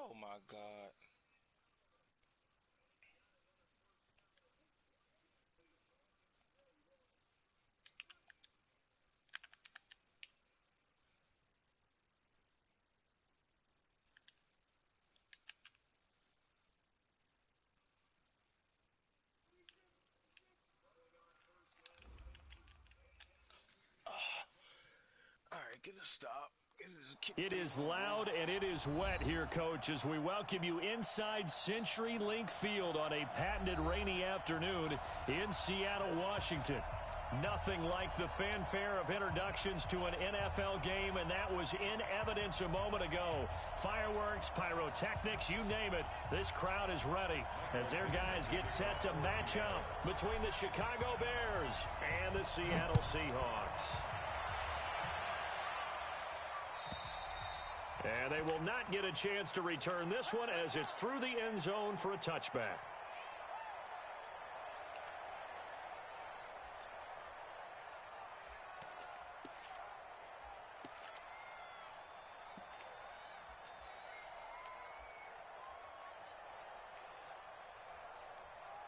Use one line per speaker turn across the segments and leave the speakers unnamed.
Oh my God. All right, get a stop.
It is loud and it is wet here, Coach, as we welcome you inside CenturyLink Field on a patented rainy afternoon in Seattle, Washington. Nothing like the fanfare of introductions to an NFL game, and that was in evidence a moment ago. Fireworks, pyrotechnics, you name it. This crowd is ready as their guys get set to match up between the Chicago Bears and the Seattle Seahawks. And they will not get a chance to return this one as it's through the end zone for a touchback.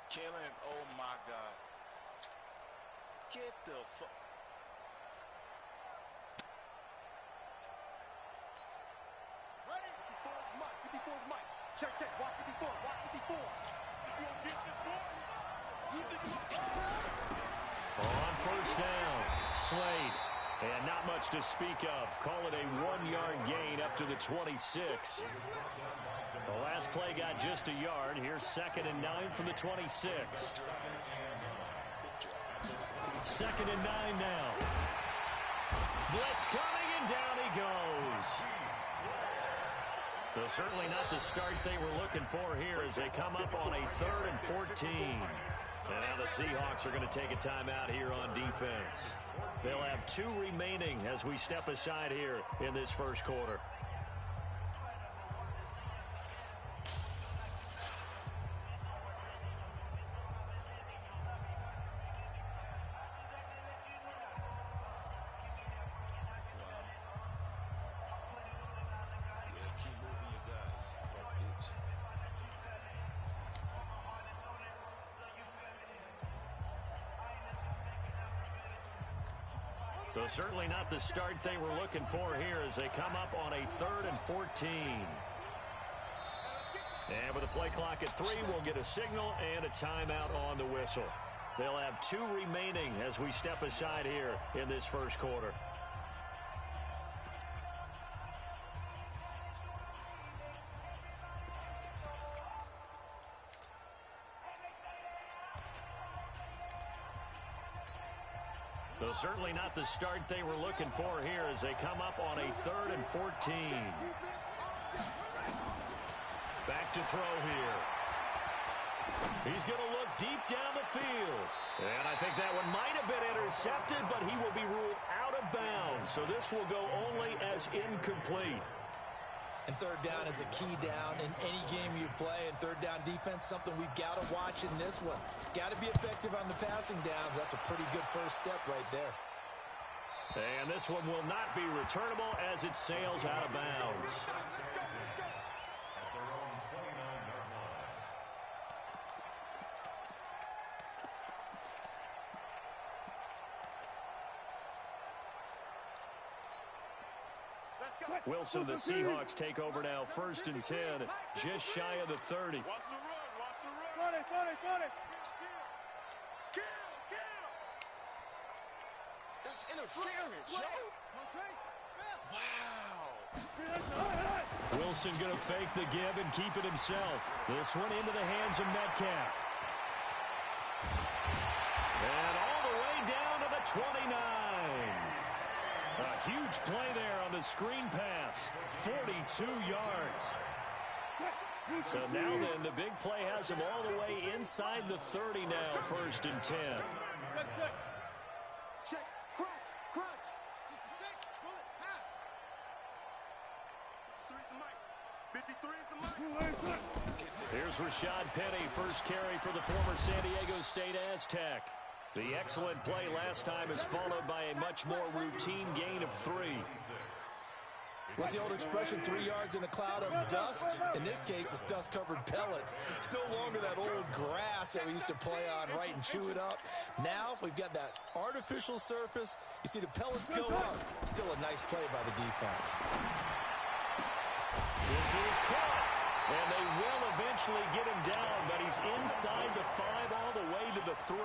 Killing, oh my God. Get the fuck.
Ready? 54 is Mike. 54 is Mike. Check, check. Watch 54. Watch 54. You gonna get this boy?
On first down, Slade. And not much to speak of. Call it a 1-yard gain up to the 26. The last play got just a yard. Here's 2nd and 9 from the 26. 2nd and 9 now. Blitz coming, and down he goes. So certainly not the start they were looking for here as they come up on a 3rd and 14. And now the Seahawks are going to take a timeout here on defense. They'll have 2 remaining as we step aside here in this first quarter. So certainly not the start they were looking for here as they come up on a 3rd and 14. And with the play clock at 3, we'll get a signal and a timeout on the whistle. They'll have 2 remaining as we step aside here in this first quarter. So certainly not the start they were looking for here as they come up on a 3rd and 14. Back to throw here. He's going to look deep down the field. And I think that one might have been intercepted, but he will be ruled out of bounds. So this will go only as incomplete.
And 3rd down is a key down in any game you play. And 3rd down defense, something we've got to watch in this one. Got to be effective on the passing downs. That's a pretty good first step right there.
And this one will not be returnable as it sails out of bounds. Wilson, the Seahawks take over now, 1st and 10, just shy of the 30.
Watch the run. Watch the run. Run it. Kill.
That's interference, yo. Wow.
Wilson going to fake the give and keep it himself. This one into the hands of Metcalf. And all the way down to the 29. A huge play there on the screen pass. 42 yards. So now then, the big play has him all the way inside the 30 now, 1st and 10.
Check. Crunch. 53 is the mic.
Here's Rashad Penny, first carry for the former San Diego State Aztec. The excellent play last time is followed by a much more routine gain of 3.
What's the old expression, 3 yards in a cloud of dust? In this case, it's dust-covered pellets. It's no longer that old grass that we used to play on, right, and chew it up. Now we've got that artificial surface. You see the pellets go up. Still a nice play by the defense.
This is caught, and they will eventually get him down, but he's inside the 5 all the way to the 3.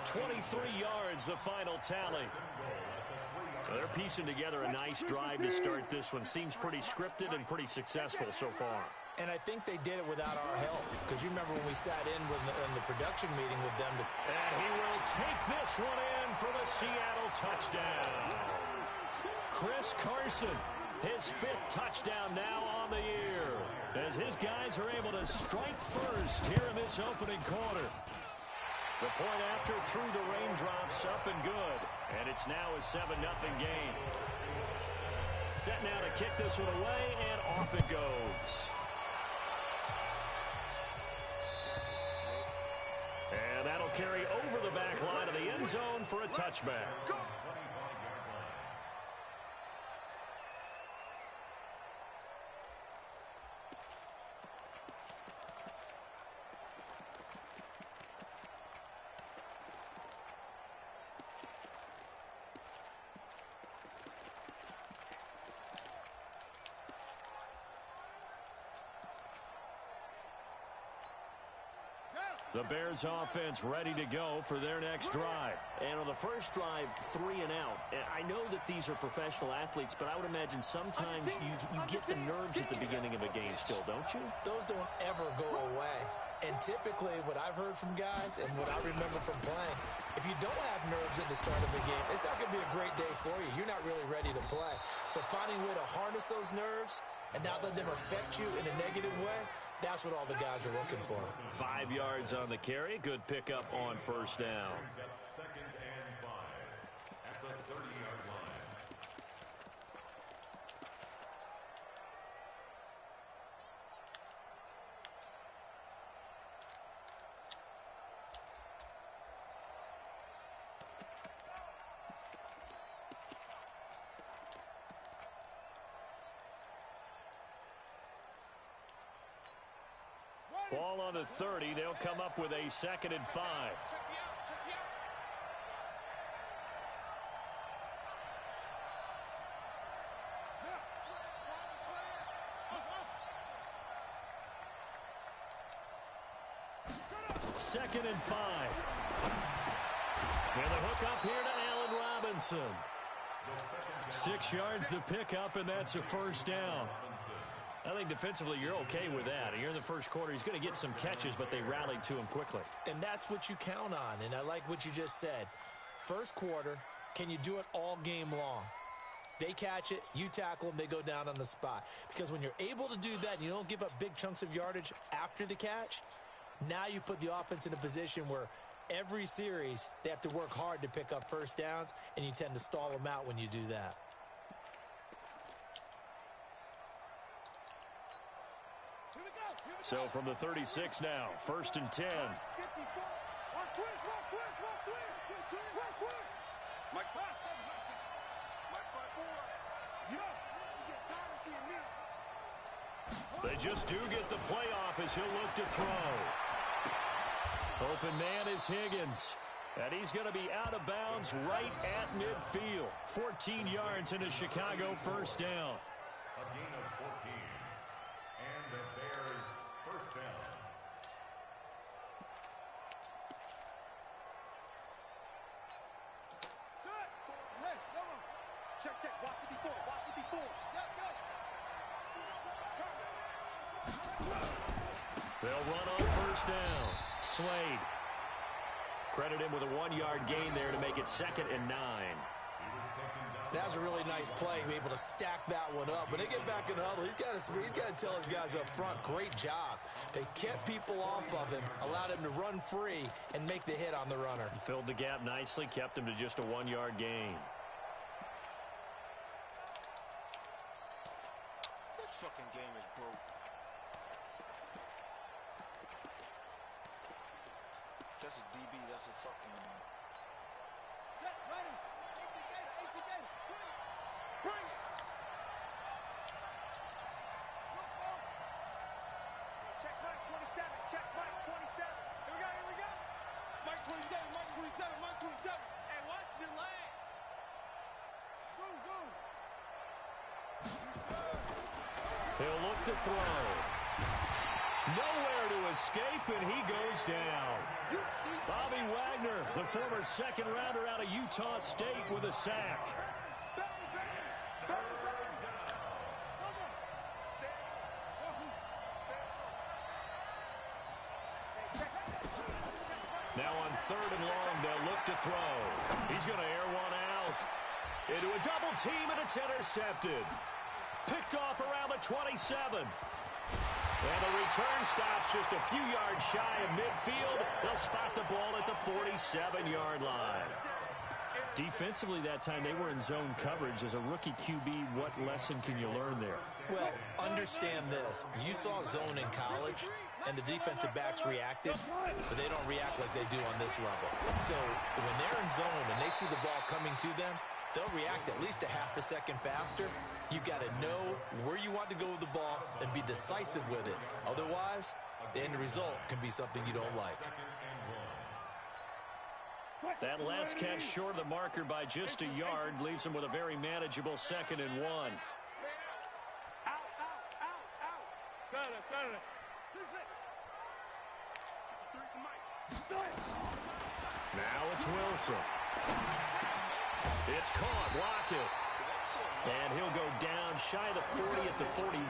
23 yards, the final tally. So they're piecing together a nice drive to start this one. Seems pretty scripted and pretty successful so far.
And I think they did it without our help, because you remember when we sat in the production meeting with them.
And he will take this one in for the Seattle touchdown. Chris Carson, his 5th touchdown now on the year, as his guys are able to strike first here in this opening quarter. The point after through the raindrops, up and good. And it's now a 7-0 game. Set now to kick this one away, and off it goes. And that'll carry over the back line of the end zone for a touchback. The Bears offense ready to go for their next drive.
And on the first drive, 3 and out. I know that these are professional athletes, but I would imagine sometimes you get the nerves at the beginning of a game still, don't you?
Those don't ever go away. And typically what I've heard from guys and what I remember from playing, if you don't have nerves at the start of the game, it's not going to be a great day for you. You're not really ready to play. So finding a way to harness those nerves and not let them affect you in a negative way, that's what all the guys are looking for.
5 yards on the carry. Good pickup on first down.
Second and 5 at the 30-yard line.
Ball on the 30. They'll come up with a 2nd and 5. Second and 5. And the hook up here to Allen Robinson. 6 yards to pick up, and that's a first down. I think defensively you're okay with that. Here in the first quarter, he's going to get some catches, but they rallied to him quickly.
And that's what you count on, and I like what you just said. First quarter, can you do it all game long? They catch it, you tackle them, they go down on the spot. Because when you're able to do that and you don't give up big chunks of yardage after the catch, now you put the offense in a position where every series they have to work hard to pick up first downs, and you tend to stall them out when you do that.
So from the 36 now, 1st and 10. They just do get the playoff as he'll look to throw. Open man is Higgins. And he's going to be out of bounds right at midfield. 14 yards into Chicago, first down.
A gain of 14. And the Bears first down.
Set. Hey, no. Check. Walk 54. Walk 54.
They'll run on first down. Slade. Credit him with a 1-yard gain there to make it 2nd and 9.
That was a really nice play, be able to stack that one up. When they get back in the huddle, he's got to tell his guys up front, great job. They kept people off of him, allowed him to run free, and make the hit on the runner.
Filled the gap nicely, kept him to just a 1-yard gain.
This fucking game is broke. That's a DB, that's a fucking...
Set, ready. 18 Gator. Bring it. Mark 27. Hey, watch your leg.
He'll look to throw. Nowhere to escape, and he goes down. Bobby Wagner, the former second-rounder out of Utah State, with a sack. Now on 3rd and long, they'll look to throw. He's going to air one out. Into a double team, and it's intercepted. Picked off around the 27. And the return stops just a few yards shy of midfield. They'll spot the ball at the 47-yard line. Defensively that time, they were in zone coverage. As a rookie QB, what lesson can you learn there?
Well, understand this. You saw zone in college, and the defensive backs reacted, but they don't react like they do on this level. So when they're in zone and they see the ball coming to them, they'll react at least a half a second faster. You've got to know where you want to go with the ball and be decisive with it. Otherwise, the end result can be something you don't like.
That last catch short of the marker by just a yard leaves him with a very manageable 2nd and 1. Now it's Wilson. It's caught. Block it. And he'll go down shy of the 40 at the 41.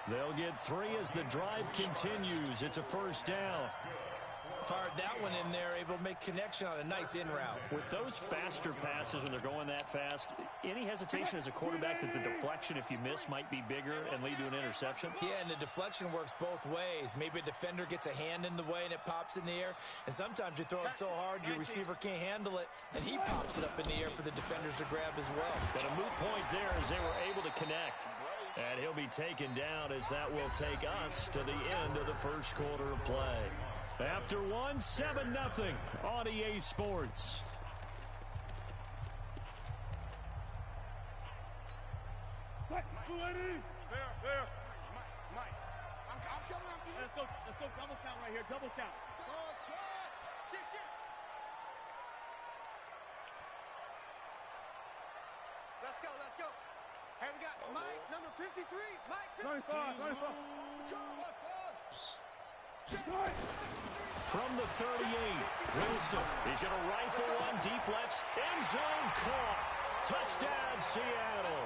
They'll get 3 as the drive continues. It's a 1st down.
Fired that one in there, able to make connection on a nice in route.
With those faster passes when they're going that fast, any hesitation as a quarterback that the deflection, if you miss, might be bigger and lead to an interception?
Yeah, and the deflection works both ways. Maybe a defender gets a hand in the way and it pops in the air. And sometimes you throw it so hard your receiver can't handle it, and he pops it up in the air for the defenders to grab as well.
But a moot point there as they were able to connect. And he'll be taken down as that will take us to the end of the 1st quarter of play. After 1, 7-0 on EA Sports.
Fair. Mike. I'm coming up to you. Let's go double count right here. Double count. Shit. Let's go. Hey, we got Mike, number 53. Mike, 25.
From the 38, Wilson. He's going to rifle one deep left. End zone caught. Touchdown, Seattle.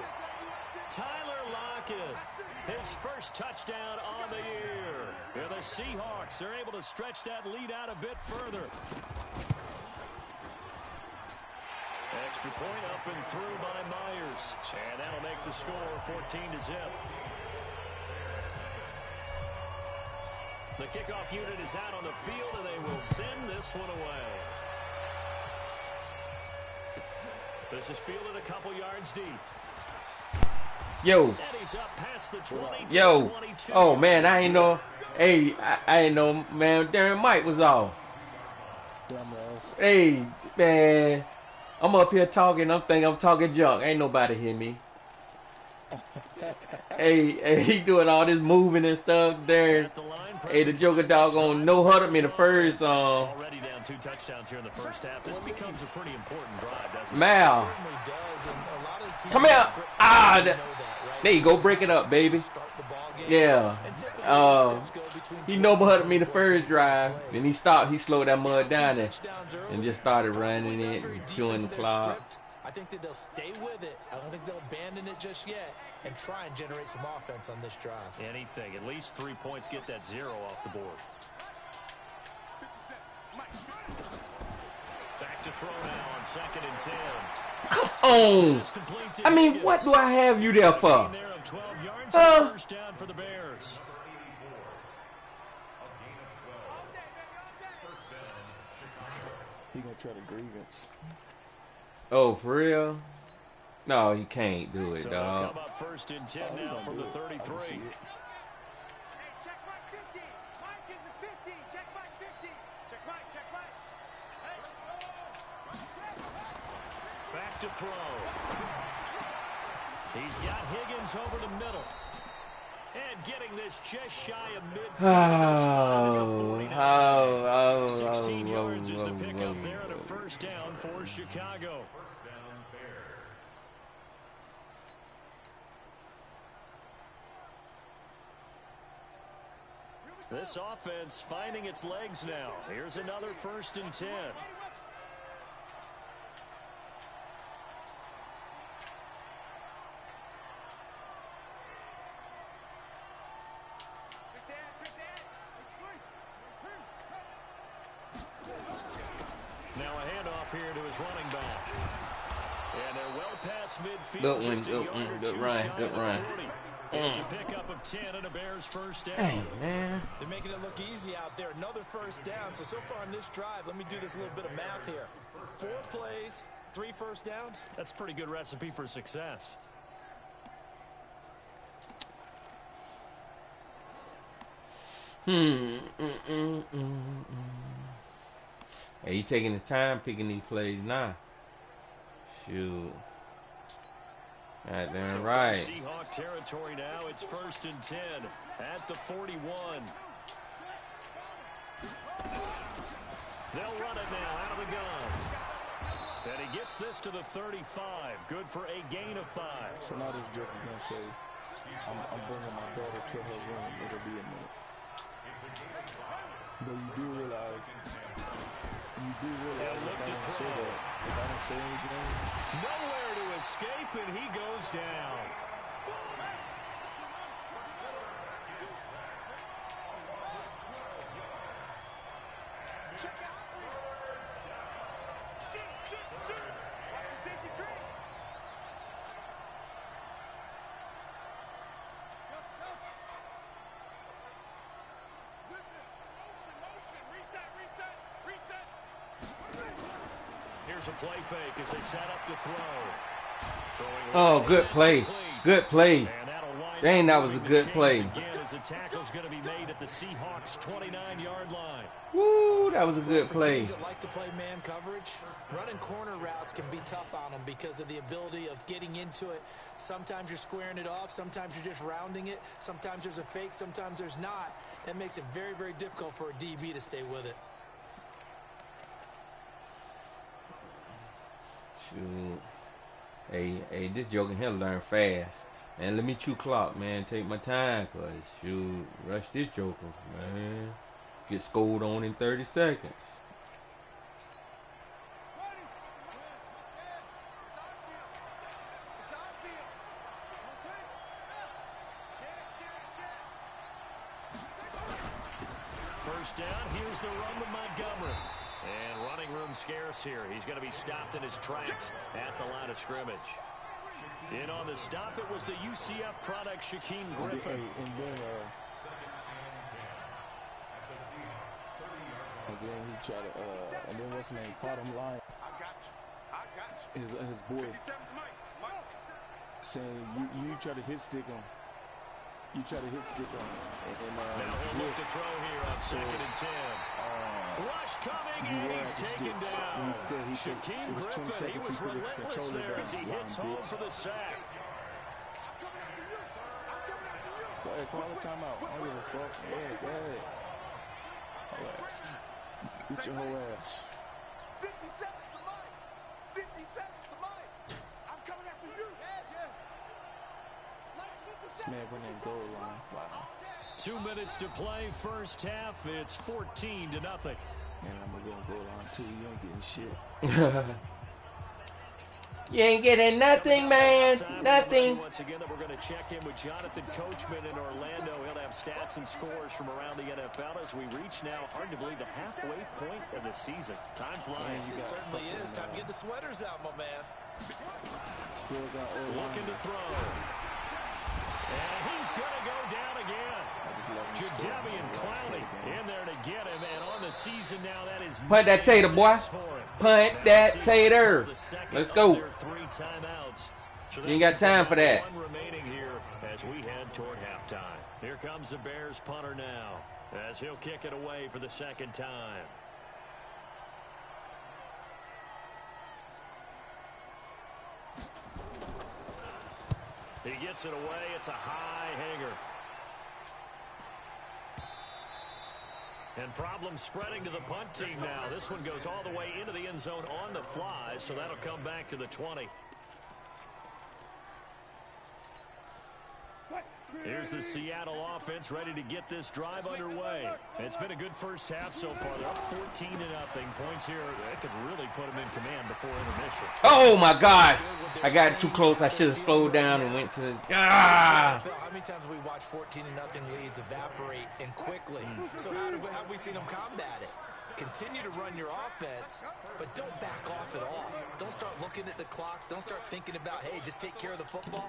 Tyler Lockett, his 1st touchdown on the year. And the Seahawks are able to stretch that lead out a bit further. Extra point up and through by Myers. And that'll make the score 14-0. The kickoff unit is out on the field, and they will send this one away. This is fielded a couple yards deep.
Yo.
And he's up past the 20 to
Yo.
22.
Oh, man, I ain't know. Hey, I ain't know, man. Darren Mike was off. Hey, man. I'm up here talking. I'm thinking I'm talking junk. Ain't nobody hear me. Hey, he doing all this moving and stuff there. Hey, the Joker doggone no-huddled me the first.
Already down 2 touchdowns here in the 1st half. This becomes a pretty important drive, doesn't it?
Mal. Come here. There you go. Break it up, baby. Yeah. He no-huddled me the first drive. Then he stopped. He slowed that mud down and just started running it and chewing the clock.
I think that they'll stay with it. I don't think they'll abandon it just yet and try and generate some offense on this drive.
Anything. At least 3 points. Get that 0 off the board. Back to throw now on 2nd and 10.
Come on. I mean, what do I have you there for?
First down for the Bears.
He gonna try to grievance.
Oh, for real? No, you can't do it,
So
dog.
come up 1st and 10 now from the 33.
Hey, check Mike 50. Mike is a 50. Check Mike 50. Check Mike. Hey, let's go.
Back to throw. He's got Higgins over the middle. And getting this just shy of midfield. 16 yards is the pickup there and a first down for Chicago. This offense finding its legs now. Here's another 1st and 10. Now a handoff here to his running back. And they're well past midfield.
Good run.
It's a pickup of 10 and a Bears first down.
Hey, man.
They're making it look easy out there. Another first down. So far on this drive, let me do this little bit of math here. 4 plays, 3 first downs.
That's a pretty good recipe for success.
Hey, he taking his time picking these plays now. Shoot. Goddamn right.
Seahawk territory now. It's 1st and 10 at the 41. They'll run it now out of the gun. And he gets this to the 35. Good for a gain of 5.
So now this joke is going to say, I'm bringing my daughter to her room. It'll be a minute. But you do realize if I don't say anything.
Nowhere to escape, and he goes down. Here's a play fake as they set up to throw.
Oh, good play. Good play. Dang, that was a good play.
Again, as the tackle's going to be made at the Seahawks' 29-yard line.
Woo, that was a good play.
Teams that like to play man coverage, running corner routes can be tough on them because of the ability of getting into it. Sometimes you're squaring it off. Sometimes you're just rounding it. Sometimes there's a fake. Sometimes there's not. That makes it very, very difficult for a DB to stay with it.
Shoot. Hey, this joker here learn fast. Man, let me chew clock, man. Take my time, cause shoot, rush this joker, man. Get scored on in 30 seconds.
First down, here's the run with Montgomery. And running room scarce here. He's going to be stopped in his tracks at the line of scrimmage. In on the stop, it was the UCF product, Shaquem Griffin.
And then he tried to, and then what's his name, Bottom Line. His boy saying, you try to hit stick him. You try to hit stick him.
Now he'll look to throw here on 2nd and 10. Rush coming, and he's taken down. Shaquem Griffin, he was relentless there as he hits home for the sack.
Go ahead, call the timeout. I don't give a fuck. Yeah, go ahead. All right. Get your whole ass.
50 seconds to mine. 50 seconds to mine. I'm coming after you.
This man went in goal line. Wow.
2 minutes to play, first half. It's 14-0.
And I'm going to go goal line too. You ain't getting shit.
You ain't getting nothing, man. Nothing.
Once again, we're going to check in with Jonathan Coachman in Orlando. He'll have stats and scores from around the NFL as we reach now, hard to believe, the halfway point of the season. Time flying.
It certainly is. Time to get the sweaters out, my man.
Still got
looking to throw. And he's going to go down again. Jadeveon Clowney in there to get him. And on the season now, that is
punt that tater, boy. Punt that tater. Let's go. You ain't got time for that.
One remaining here as we head toward halftime. Here comes the Bears punter now as he'll kick it away for the second time. He gets it away. It's a high hanger. And problems spreading to the punt team now. This one goes all the way into the end zone on the fly, so that'll come back to the 20. Here's the Seattle offense ready to get this drive underway. It's been a good first half so far. They're up 14-0. Points here that could really put them in command before intermission.
Oh, my gosh. I got too close. I should have slowed down and went to... Ah!
How many times have we watched 14-0 leads evaporate and quickly? So how have we seen them combat it? Continue to run your offense, but don't back off at all. Don't start looking at the clock. Don't start thinking about, hey, just take care of the football.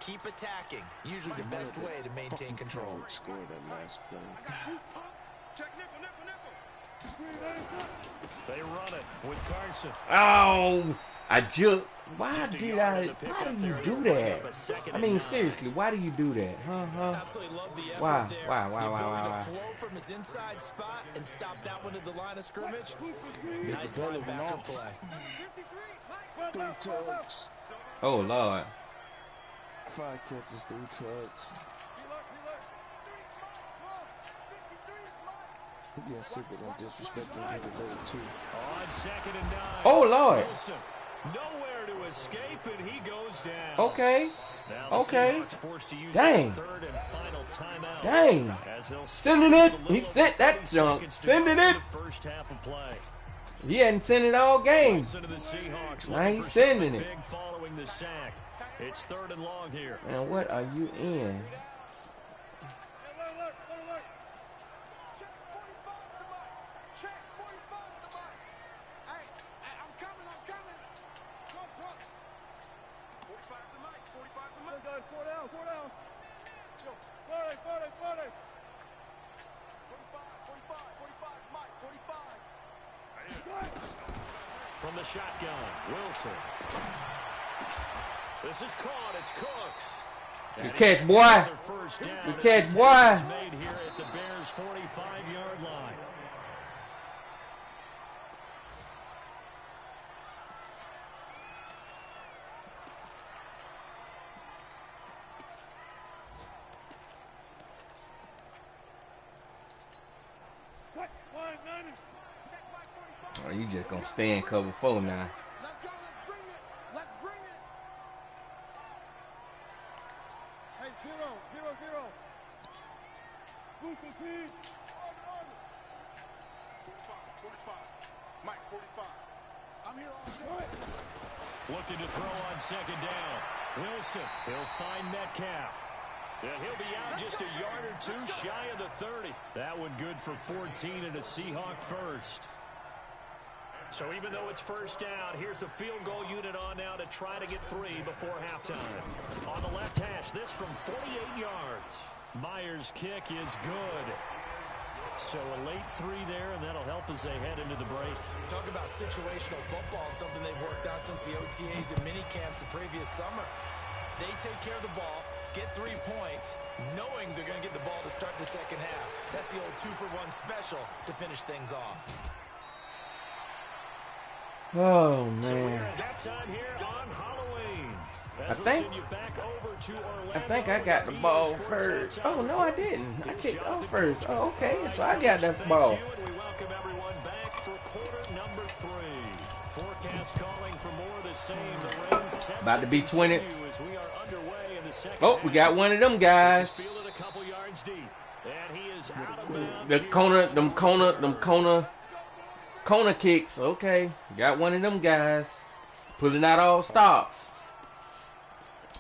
Keep attacking. Usually the best way to maintain control.
Score that last play.
They run it with Carson.
Oh, I just... Why do you do that? I mean, seriously, why do you do that?
Absolutely love the effort
Why?
there.
Why?
Flow from his inside spot and stop that one at the line of scrimmage. Nice linebacker play.
3 tugs.
Oh, Lord.
5 catches, 3 tugs. He got sick of them disrespecting him today, too.
On 2nd and 9.
Oh, Lord.
Wilson, nowhere to escape, and he goes down.
Okay.
Now
Okay.
forced to use
Dang.
Third and final timeout.
Dang. Sending it. He sent that junk. Sending it.
First half of play.
He hadn't sent it all game.
Wilson to the Seahawks.
Now
Looking
he's
for
sending
something
it.
big following the sack. It's 3rd and long here.
Man, what are you in?
From the shotgun, Wilson. This is caught. It's Cooks.
Good catch, boy. Good catch, boy.
Made here at the Bears' 45-yard line.
Oh, you just gonna stay in cover 4 now.
Looking to throw on 2nd down. Wilson, he'll find Metcalf. And he'll be out just a yard or 2 shy of the 30. That one good for 14 and a Seahawk first. So even though it's first down, here's the field goal unit on now to try to get 3 before halftime. On the left hash, this from 48 yards. Myers' kick is good. So a late 3 there, and that'll help as they head into the break.
Talk about situational football and something they've worked out since the OTAs and mini camps the previous summer. They take care of the ball, get 3 points, knowing they're going to get the ball to start the second half. That's the old 2-for-1 special to finish things off.
Oh,
So we're
man.
at halftime here on Halloween.
I think I got the ball first. Oh, no, I didn't. I kicked off first. Oh, okay. So I got that ball.
We welcome everyone back for quarter number 3. Forecast calling for more of the same. The rain set
About to be 20.
as we are underway in the second
Oh, we got one of them guys.
fielded a couple yards deep. And he is out of bounds.
The corner kicks. Okay. Got one of them guys. Pulling out all stops.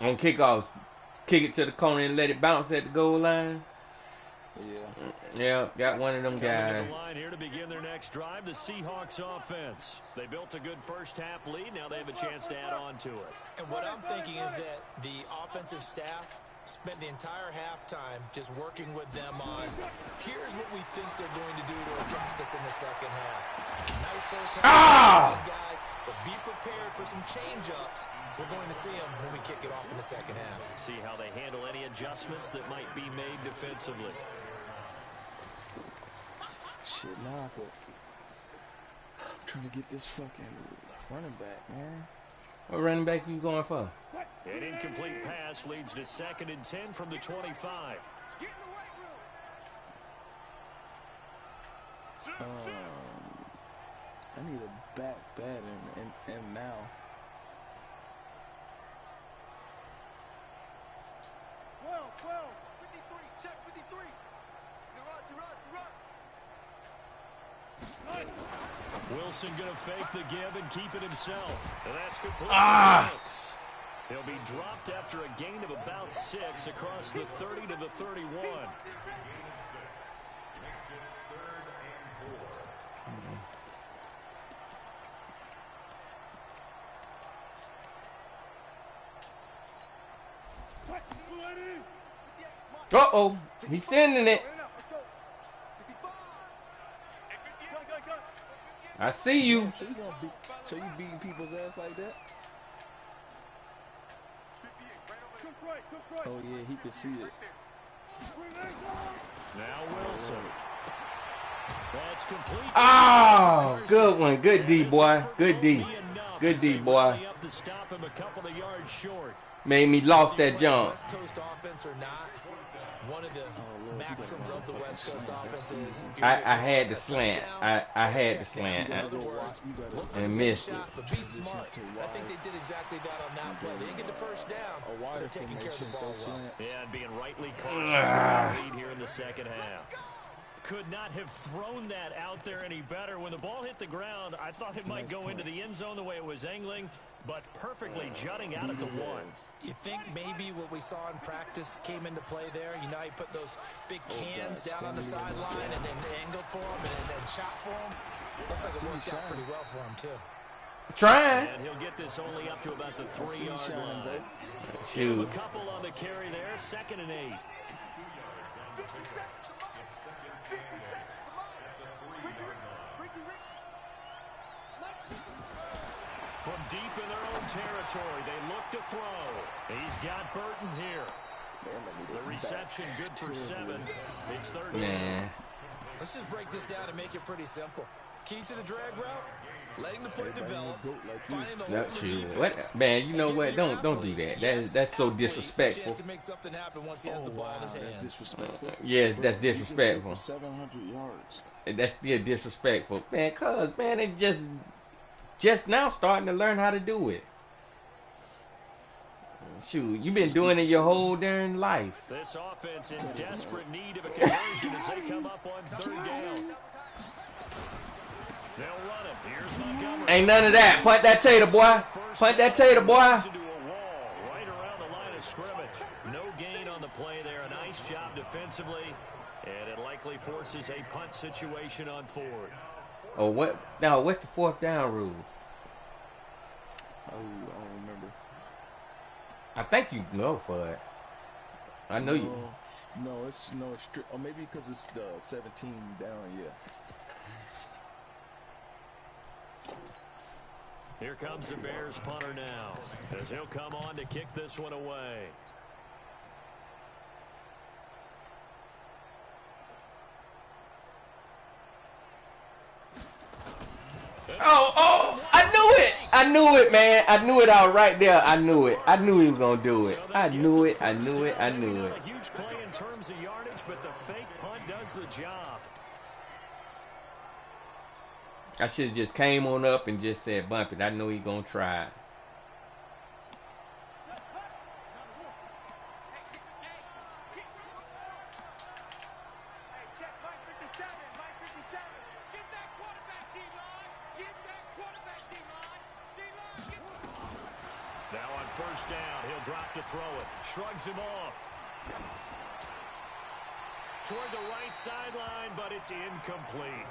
On kickoffs. Kick it to the corner and let it bounce at the goal line. Yeah, got one of them guys.
Coming to the line here to begin their next drive, the Seahawks offense. They built a good first half lead. Now they have a chance to add on to it.
And what I'm thinking is that the offensive staff spent the entire halftime just working with them on, here's what we think they're going to do to attack us in the second half. Nice first half, guys, but be prepared for some change-ups. We're going to see them when we kick it off in the second half.
See how they handle any adjustments that might be made defensively.
Shit, nah, but I'm trying to get this fucking running back, man.
What running back you going for?
An incomplete pass leads to 2nd and 10 from the 25.
I need a back bad and now.
Well, 53, check 53. You're right.
Wilson going to fake the give and keep it himself. And that's complete. He'll be dropped after a gain of about 6 across the 30 to the 31.
Uh-oh. He's sending it. I see you.
So you beating people's ass like that? Oh yeah, he can see it.
Now Wilson. That's complete.
Oh, good one. Good D, boy. Good D. Good D, boy.
Up to stop him a couple of yards short.
Made me lost that jump.
West Coast offense or not, one of the maxims of the West Coast offense is
I had the slant. I had the slant. And missed it.
But be smart. I think they did exactly that on that play. They didn't get the first down, but they're taking care of the ball well.
Yeah, and being rightly cautious with the lead here in the second half. Could not have thrown that out there any better. When the ball hit the ground, I thought it might go into the end zone the way it was angling, but perfectly jutting out at the 1.
You think maybe what we saw in practice came into play there? You know, he put those big cans down on the sideline and then angled for him and then shot for him. Looks like it worked out pretty well for him, too.
Trying.
And he'll get this only up to about the 3-yard line.
Shoot.
A couple on the carry there, 2nd and 8. From deep in their own territory, they look to throw. He's got Burton here. The reception good for 7. It's 3rd down.
Let's just break this down and make it pretty simple. Key to the drag route, letting the play develop, finding the hole in the defense.
What? Man, you know what? Don't do that. That's so disrespectful.
To make something happen once he has the ball in his hands.
Disrespectful.
Yes, that's disrespectful.
700 yards.
That's still disrespectful. Man, cuz, man, they just now starting to learn how to do it. Shoot, you've been doing it your whole darn life.
This offense in desperate need of a conversion as they come up on 3rd down. They'll run it. Here's Montgomery.
Ain't none of that. Punt that tater, boy. Punt that tater, boy.
Into a wall right around the line of scrimmage. No gain on the play there. A nice job defensively, and it likely forces a punt situation on 4th.
Oh, what? Now, what's the 4th down rule?
I don't remember.
I think you know for it. I know you.
No, it's strict. Or maybe because it's the 17 down. Yeah.
Here comes the Bears punter now, as he'll come on to kick this one away.
Oh, I knew it. I knew it, man. I knew it out right there. I knew it. I knew he was going to do it. I knew it. I knew it. I knew it.
A huge play in terms of yardage, but the fake punt does the job.
I should have just came on up and just said, bump it. I know he's going to try it.
Now on 1st down, he'll drop to throw it. Shrugs him off. Toward the right sideline, but it's incomplete.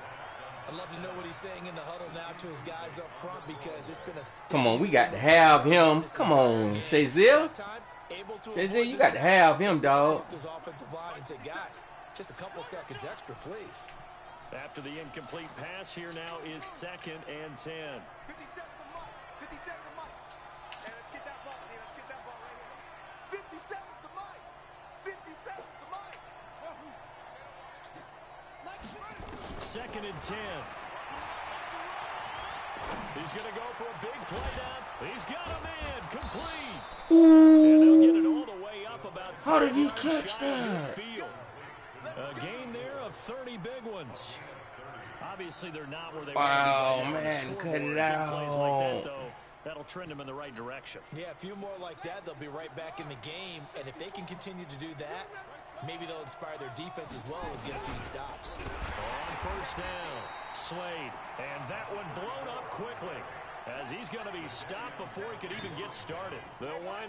I'd love to know what he's saying in the huddle now to his guys up front because it's been a...
Come on, we got to have him. Come on, Shazier. Shazier, you got to have him, dog.
Guys, just a couple seconds extra, please.
After the incomplete pass, here now is 2nd and 10. 2nd and 10. He's going to go for a big play down. He's got him in. Complete.
Ooh.
And they'll get it all the way up about 30
How did he
yards
catch
shy
that?
of midfield. A gain there of 30 big ones. Obviously, they're not where they
Wow,
want to be right
man,
now.
cut it
Big plays like that,
out.
though, that'll trend them in the right direction.
Yeah, a few more like that, they'll be right back in the game. And if they can continue to do that, maybe they'll inspire their defense as well and get a few stops.
On first down, Slade. And that one blown up quickly, as he's going to be stopped before he could even get started. They'll wind up